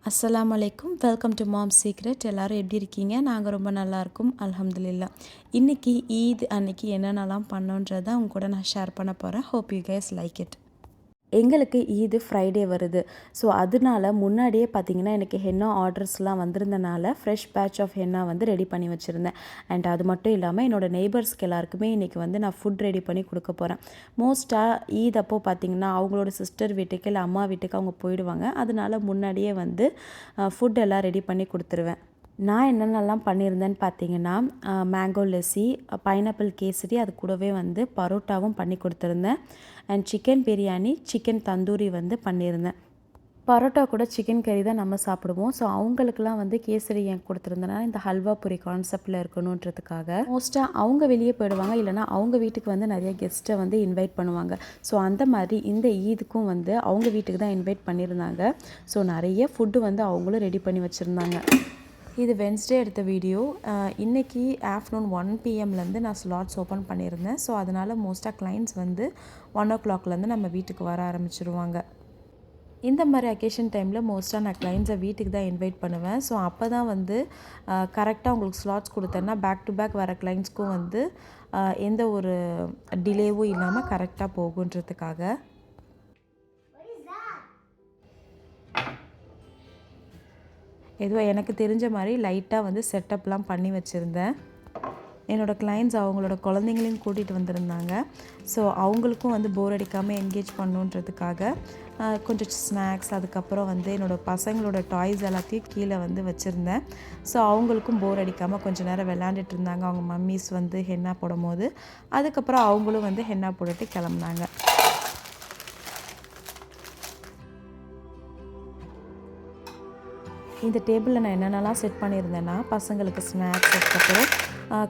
அஸ்ஸலாமு அலைக்கும். Welcome to mom secret. எல்லோரும் எப்படி இருக்கீங்க? நாங்கள் ரொம்ப நல்லாயிருக்கோம், அல்ஹம்துலில்லாஹ். இன்றைக்கி ஈத் அன்னைக்கு என்னென்னலாம் பண்ணோன்றதை உங்க கூட நான் ஷேர் பண்ண போகிறேன். Hope you guys like it. எங்களுக்கு ஈது ஃப்ரைடே வருது. ஸோ அதனால முன்னாடியே பார்த்திங்கன்னா எனக்கு ஹென்னா ஆர்டர்ஸ்லாம் வந்திருந்தனால ஃப்ரெஷ் பேட்ச் ஆஃப் ஹென்னா வந்து ரெடி பண்ணி வச்சுருந்தேன். அண்ட் அது மட்டும் இல்லாமல் என்னோடய நெய்பர்ஸ்க்கு எல்லாருக்குமே இன்றைக்கி வந்து நான் ஃபுட் ரெடி பண்ணி கொடுக்க போகிறேன். மோஸ்ட்டாக ஈத் அப்போது பார்த்திங்கன்னா அவங்களோட சிஸ்டர் வீட்டுக்கு இல்லை அம்மா வீட்டுக்கு அவங்க போயிடுவாங்க. அதனால முன்னாடியே வந்து ஃபுட் எல்லாம் ரெடி பண்ணி கொடுத்துருவேன். நான் என்னென்னலாம் பண்ணியிருந்தேன்னு பார்த்தீங்கன்னா, மேங்கோ லஸ்ஸி, பைனாப்பிள் கேசரி, அது கூடவே வந்து பரோட்டாவும் பண்ணி கொடுத்துருந்தேன். And chicken biryani, chicken tandoori வந்து பண்ணியிருந்தேன். பரோட்டா கூட சிக்கன் கறி தான் நம்ம சாப்பிடுவோம். ஸோ அவங்களுக்குலாம் வந்து கேசரி ஏன் கொடுத்துருந்தேன்னா, இந்த ஹல்வா பூரி கான்செப்டில் இருக்கணுன்றதுக்காக. மோஸ்ட்டாக அவங்க வெளியே போயிடுவாங்க, இல்லைனா அவங்க வீட்டுக்கு வந்து நிறைய கெஸ்ட்டை வந்து இன்வைட் பண்ணுவாங்க. ஸோ அந்த மாதிரி இந்த ஈதுக்கும் வந்து அவங்க வீட்டுக்கு தான் இன்வைட் பண்ணியிருந்தாங்க. ஸோ நிறைய ஃபுட்டு வந்து அவங்களும் ரெடி பண்ணி வச்சுருந்தாங்க. இது வென்ஸ்டே எடுத்த வீடியோ. இன்றைக்கி ஆஃப்டர்நூன் 1 PM நான் ஸ்லாட்ஸ் ஓப்பன் பண்ணியிருந்தேன். ஸோ அதனால் மோஸ்ட்டாக கிளைண்ட்ஸ் வந்து 1 o'clock நம்ம வீட்டுக்கு வர ஆரம்பிச்சிருவாங்க. இந்த மாதிரி அக்கேஷன் டைமில் மோஸ்ட்டாக நான் கிளைண்ட்ஸை வீட்டுக்கு தான் இன்வைட் பண்ணுவேன். ஸோ அப்போ தான் வந்து கரெக்டாக உங்களுக்கு ஸ்லாட்ஸ் கொடுத்தேன்னா பேக் டு பேக் வர கிளைண்ட்ஸ்க்கும் வந்து எந்த ஒரு டிலேவும் இல்லாமல் கரெக்டாக போகுன்றதுக்காக. ஏதோ எனக்கு தெரிஞ்ச மாதிரி லைட்டாக வந்து செட்டப்லாம் பண்ணி வச்சுருந்தேன். என்னோடய கிளைண்ட்ஸ் அவங்களோட குழந்தைங்களையும் கூட்டிகிட்டு வந்திருந்தாங்க. ஸோ அவங்களுக்கும் வந்து போர் அடிக்காமல் என்கேஜ் பண்ணுன்றதுக்காக கொஞ்சம் ஸ்நாக்ஸ், அதுக்கப்புறம் வந்து என்னோடய பசங்களோட டாய்ஸ் எல்லாத்தையும் கீழே வந்து வச்சுருந்தேன். ஸோ அவங்களுக்கும் போர் அடிக்காமல் கொஞ்சம் நேரம் விளையாண்டுட்டு இருந்தாங்க. அவங்க மம்மிஸ் வந்து ஹென்னா போடும்போது அதுக்கப்புறம் அவங்களும் வந்து ஹென்னா போட்டுட்டு கிளம்புனாங்க. இந்த டேபிளில் நான் என்னென்னலாம் செட் பண்ணியிருந்தேன்னா, பசங்களுக்கு ஸ்நாக்ஸ், அதுக்கப்புறம்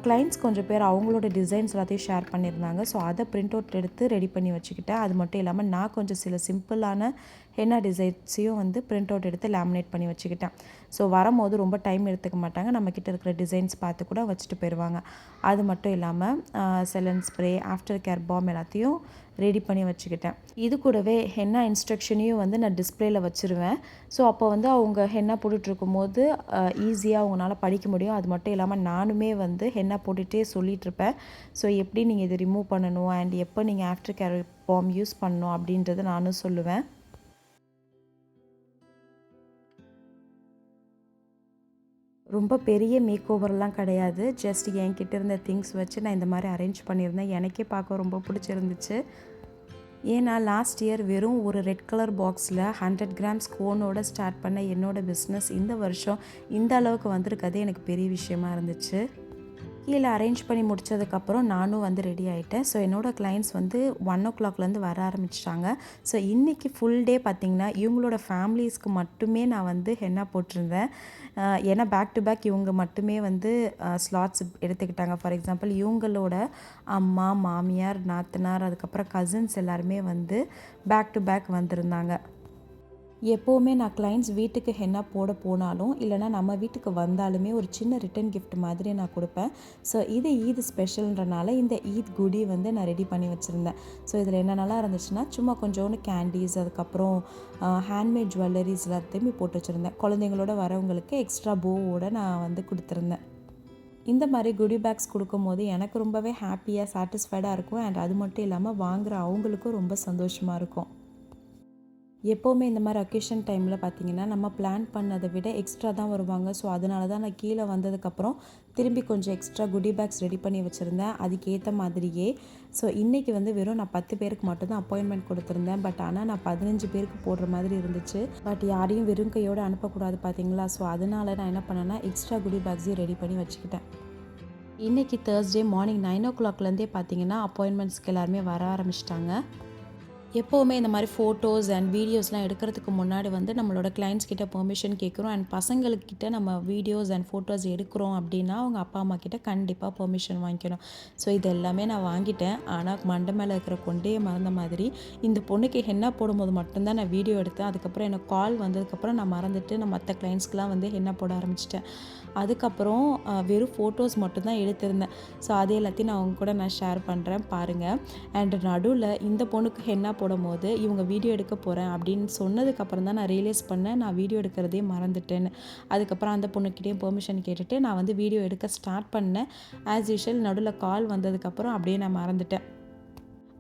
கிளைண்ட்ஸ் கொஞ்சம் பேர் அவங்களோட டிசைன்ஸ் எல்லாத்தையும் ஷேர் பண்ணியிருந்தாங்க. ஸோ அதை பிரிண்ட் அவுட் எடுத்து ரெடி பண்ணி வச்சுக்கிட்டேன். அது மட்டும் இல்லாமல் நான் கொஞ்சம் சில சிம்பிளான ஹென்னா டிசைன்ஸையும் வந்து பிரிண்ட் அவுட் எடுத்து லேமினேட் பண்ணி வச்சுக்கிட்டேன். ஸோ வரும்போது ரொம்ப டைம் எடுத்துக்க மாட்டாங்க, நம்மக்கிட்ட இருக்கிற டிசைன்ஸ் பார்த்து கூட வச்சுட்டு போயிடுவாங்க. அது மட்டும் இல்லாமல் செலன் ஸ்ப்ரே, ஆஃப்டர் கேர் பாம் எல்லாத்தையும் ரெடி பண்ணி வச்சுக்கிட்டேன். இது கூடவே ஹென்னா இன்ஸ்ட்ரக்ஷனையும் வந்து நான் டிஸ்பிளேயில் வச்சுருவேன். ஸோ அப்போ வந்து அவங்க ஹென்னா போட்டுட்ருக்கும்போது ஈஸியாக அவங்களால படிக்க முடியும். அது மட்டும் இல்லாமல் நானுமே வந்து ஹென்னா போட்டுகிட்டே சொல்லிகிட்ருப்பேன். ஸோ எப்படி நீங்கள் இதை ரிமூவ் பண்ணணும் அண்ட் எப்போ நீங்கள் ஆஃப்டர் கேர் பாம் யூஸ் பண்ணணும் அப்படின்றத நானும் சொல்லுவேன். ரொம்ப பெரிய மேக் ஓவர்லாம் கிடையாது. ஜஸ்ட் என்கிட்ட இருந்த திங்ஸ் வச்சு நான் இந்த மாதிரி அரேஞ்ச் பண்ணியிருந்தேன். எனக்கே பார்க்க ரொம்ப பிடிச்சிருந்துச்சு. ஏன்னா லாஸ்ட் இயர் வெறும் ஒரு ரெட் கலர் பாக்ஸில் 100 grams கோனோட ஸ்டார்ட் பண்ண என்னோடய பிஸ்னஸ் இந்த வருஷம் இந்த அளவுக்கு வந்திருக்கதே எனக்கு பெரிய விஷயமா இருந்துச்சு. கீழே அரேஞ்ச் பண்ணி முடித்ததுக்கப்புறம் நானும் வந்து ரெடி ஆகிட்டேன். ஸோ என்னோடய கிளைண்ட்ஸ் வந்து 1 o'clock வர ஆரம்பிச்சிட்டாங்க. ஸோ இன்றைக்கி ஃபுல் டே பார்த்திங்கன்னா இவங்களோட ஃபேமிலிஸ்க்கு மட்டுமே நான் வந்து ஹென்னா போட்டிருந்தேன். ஏன்னா பேக் டு பேக் இவங்க மட்டுமே வந்து ஸ்லாட்ஸ் எடுத்துக்கிட்டாங்க. ஃபார் எக்ஸாம்பிள் இவங்களோட அம்மா, மாமியார், நாத்தனார், அதுக்கப்புறம் கசின்ஸ் எல்லாருமே வந்து பேக் டு பேக் வந்திருந்தாங்க. எப்போவுமே நான் கிளைண்ட்ஸ் வீட்டுக்கு ஹென்னா போட போனாலும் இல்லைனா நம்ம வீட்டுக்கு வந்தாலுமே ஒரு சின்ன ரிட்டன் கிஃப்ட் மாதிரி நான் கொடுப்பேன். ஸோ இது ஈத் ஸ்பெஷல்ன்றனால இந்த ஈத் குடி வந்து நான் ரெடி பண்ணி வச்சுருந்தேன். ஸோ இதில் என்னென்னலாம் இருந்துச்சுன்னா சும்மா கொஞ்சோண்டு கேண்டீஸ், அதுக்கப்புறம் ஹேண்ட்மேட் ஜுவல்லரிஸ் எல்லாத்தையுமே போட்டு வச்சுருந்தேன். குழந்தைங்களோட வரவங்களுக்கு எக்ஸ்ட்ரா போவோடு நான் வந்து கொடுத்துருந்தேன். இந்த மாதிரி குடி பேக்ஸ் கொடுக்கும்போது எனக்கு ரொம்பவே ஹாப்பியாக சாட்டிஸ்ஃபைடாக இருக்கும். அண்ட் அது மட்டும் இல்லாமல் வாங்குகிற அவங்களுக்கும் ரொம்ப சந்தோஷமாக இருக்கும். எப்போவுமே இந்த மாதிரி அக்கேஷன் டைமில் பார்த்திங்கன்னா நம்ம பிளான் பண்ணதை விட எக்ஸ்ட்ரா தான் வருவாங்க. ஸோ அதனால தான் நான் கீழே வந்ததுக்கப்புறம் திரும்பி கொஞ்சம் எக்ஸ்ட்ரா குடி பேக்ஸ் ரெடி பண்ணி வச்சுருந்தேன் அதுக்கேற்ற மாதிரியே. ஸோ இன்றைக்கி வந்து வெறும் நான் 10 பேருக்கு மட்டும்தான் அப்பாயின்மெண்ட் கொடுத்துருந்தேன். பட் ஆனால் நான் 15 பேருக்கு போடுற மாதிரி இருந்துச்சு. பட் யாரையும் வெறும் கையோடு அனுப்பக்கூடாது பார்த்திங்களா. ஸோ அதனால் நான் என்ன பண்ணேன்னா எக்ஸ்ட்ரா குடி பேக்ஸையும் ரெடி பண்ணி வச்சுக்கிட்டேன். இன்றைக்கி தேர்ஸ்டே மார்னிங் 9 o'clock பார்த்திங்கன்னா அப்பாயின்மெண்ட்ஸ்க்கு எல்லாருமே வர ஆரம்பிச்சிட்டாங்க. எப்போவுமே இந்த மாதிரி ஃபோட்டோஸ் அண்ட் வீடியோஸ்லாம் எடுக்கிறதுக்கு முன்னாடி வந்து நம்மளோட கிளைண்ட்ஸ் கிட்ட பெர்மிஷன் கேட்குறோம். அண்ட் பசங்கள்கிட்ட நம்ம வீடியோஸ் அண்ட் ஃபோட்டோஸ் எடுக்கிறோம் அப்படின்னா அவங்க அப்பா அம்மா கிட்ட கண்டிப்பாக பெர்மிஷன் வாங்கிக்கணும். ஸோ இது எல்லாமே நான் வாங்கிட்டேன். ஆனால் மண்டை மேலே இருக்கிற கொண்டே மறந்த மாதிரி இந்த பொண்ணுக்கு ஹென்னா போடும்போது மட்டும்தான் நான் வீடியோ எடுத்தேன். அதுக்கப்புறம் எனக்கு கால் வந்ததுக்கப்புறம் நான் மறந்துட்டு நான் மற்ற கிளைண்ட்ஸ்க்கெலாம் வந்து ஹென்னா போட ஆரம்பிச்சிட்டேன். அதுக்கப்புறம் வெறும் ஃபோட்டோஸ் மட்டும்தான் எடுத்திருந்தேன். ஸோ அது எல்லாத்தையும் நான் அவங்க கூட நான் ஷேர் பண்ணுறேன் பாருங்கள். அண்ட் நடுவில் இந்த பொண்ணுக்கு ஹென்னா போடும்போது இவங்க வீடியோ எடுக்க போகிறேன் அப்படின்னு சொன்னதுக்கப்புறம் தான் நான் ரியலைஸ் பண்ணேன் நான் வீடியோ எடுக்கிறதே மறந்துட்டேன்னு. அதுக்கப்புறம் அந்த பொண்ணுக்கிட்டேயும் பெர்மிஷன் கேட்டுட்டு நான் வந்து வீடியோ எடுக்க ஸ்டார்ட் பண்ணேன். ஆஸ் யூஷுவல் நடுவில் கால் வந்ததுக்கப்புறம் அப்படியே நான் மறந்துட்டேன்.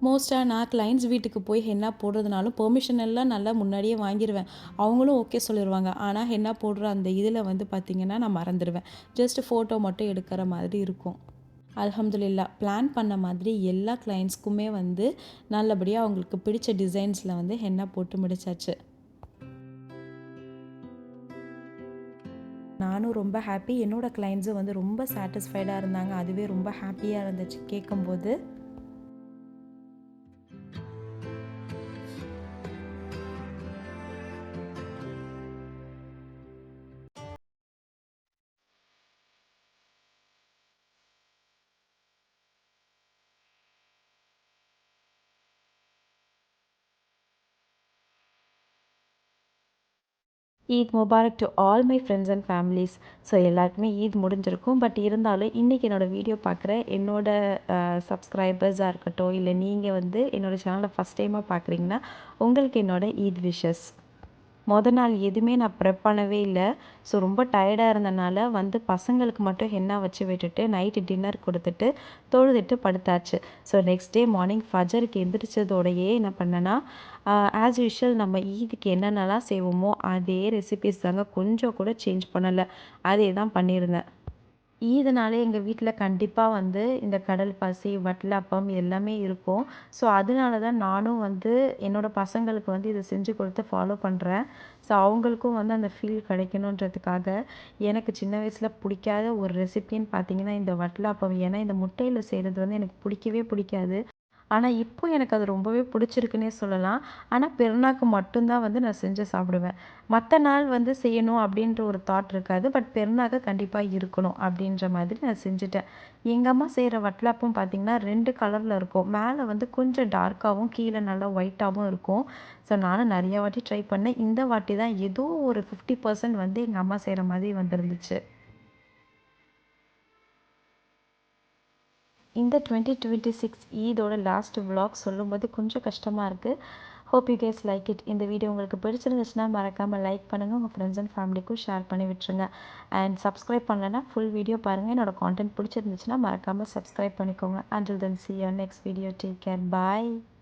மோஸ்ட்டாக நான் கிளைண்ட்ஸ் வீட்டுக்கு போய் ஹென்னா போடுறதுனாலும் பெர்மிஷன் எல்லாம் நல்லா முன்னாடியே வாங்கிடுவேன். அவங்களும் ஓகே சொல்லிடுவாங்க. ஆனால் ஹென்னா போடுற அந்த இதில் வந்து பார்த்திங்கன்னா நான் மறந்துடுவேன். ஜஸ்ட் ஃபோட்டோ மட்டும் எடுக்கிற மாதிரி இருக்கும். அல்ஹம்துலில்லாஹ் பிளான் பண்ண மாதிரி எல்லா கிளைண்ட்ஸ்க்குமே வந்து நல்லபடியாக அவங்களுக்கு பிடிச்ச டிசைன்ஸில் வந்து ஹென்னா போட்டு முடிச்சாச்சு. நானும் ரொம்ப ஹாப்பி. என்னோடய கிளைண்ட்ஸும் வந்து ரொம்ப சாட்டிஸ்ஃபைடாக இருந்தாங்க. அதுவே ரொம்ப ஹாப்பியாக இருந்துச்சு கேட்கும்போது. Eid Mubarak to all my friends and families. So எல்லாருக்குமே ஈத் முடிஞ்சிருக்கும். பட் இருந்தாலும் இன்றைக்கி என்னோடய வீடியோ பார்க்குற சப்ஸ்கிரைபர்ஸாக இருக்கட்டும், இல்லை நீங்கள் வந்து என்னோடய சேனலை ஃபஸ்ட் டைமாக பார்க்குறீங்கன்னா உங்களுக்கு என்னோடய ஈத் விஷஸ். நாள் எதுவுமே நான் ப்ரெப் பண்ணவே இல்லை. ஸோ ரொம்ப டயர்டாக இருந்தனால வந்து பசங்களுக்கு மட்டும் ஹென்னா வச்சு விட்டுட்டு நைட்டு டின்னர் கொடுத்துட்டு தொழுதுட்டு படுத்தாச்சு. ஸோ நெக்ஸ்ட் டே மார்னிங் ஃபஜருக்கு எந்திரிச்சதோடையே என்ன பண்ணேன்னா, ஆஸ் யூஷுவல் நம்ம ஈதுக்கு என்னென்னலாம் செய்வோமோ அதே ரெசிபீஸ் தாங்க, கொஞ்சம் கூட சேஞ்ச் பண்ணலை. அதே தான் பண்ணியிருந்தேன். ஈதுனாலே எங்கள் வீட்டில் கண்டிப்பாக வந்து இந்த கடல் பாசி, வட்டலப்பம் எல்லாமே இருக்கும். ஸோ அதனால தான் நானும் வந்து என்னோடய பசங்களுக்கு வந்து இதை செஞ்சு கொடுத்து ஃபாலோ பண்ணுறேன். ஸோ அவங்களுக்கும் வந்து அந்த ஃபீல் கிடைக்கணுன்றதுக்காக எனக்கு சின்ன வயசில் பிடிக்காத ஒரு ரெசிபின்னு பார்த்தீங்கன்னா இந்த வட்டலப்பம். ஏன்னா இந்த முட்டையில் செய்கிறது வந்து எனக்கு பிடிக்கவே பிடிக்காது. ஆனால் இப்போ எனக்கு அது ரொம்பவே பிடிச்சிருக்குன்னே சொல்லலாம். ஆனால் பெருநாளுக்கு மட்டும்தான் வந்து நான் செஞ்சு சாப்பிடுவேன். மற்ற நாள் வந்து செய்யணும் அப்படின்ற ஒரு தாட் இருக்காது. பட் பெருநாளுக்கு கண்டிப்பாக இருக்கணும் அப்படின்ற மாதிரி நான் செஞ்சுட்டேன். எங்கள் அம்மா செய்கிற வட்டலப்பம் பார்த்திங்கன்னா 2 கலரில் இருக்கும். மேலே வந்து கொஞ்சம் டார்க்காகவும் கீழே நல்லா ஒயிட்டாகவும் இருக்கும். ஸோ நானும் நிறையா வாட்டி ட்ரை பண்ணேன். இந்த வாட்டி தான் ஏதோ ஒரு 50% வந்து எங்கள் அம்மா செய்கிற மாதிரி வந்துருந்துச்சு. இந்த 2026 ஈதோட லாஸ்ட் விலாக் சொல்லும்போது கொஞ்சம் கஷ்டமாக இருக்குது. Hope you case like it. இந்த வீடியோ உங்களுக்கு பிடிச்சிருந்துச்சுன்னா மறக்காமல் லைக் பண்ணுங்கள். உங்கள் ஃப்ரெண்ட்ஸ் அண்ட் ஃபேமிலிக்கும் ஷேர் பண்ணி விட்டுருங்க. அண்ட் சப்ஸ்கிரைப் பண்ணலைன்னா ஃபுல் வீடியோ பாருங்கள். என்னோடய கான்டென்ட் பிடிச்சிருந்துச்சுன்னா மறக்காமல் சப்ஸ்கிரைப் பண்ணிக்கோங்க. Until then see you next video. Take care. Bye.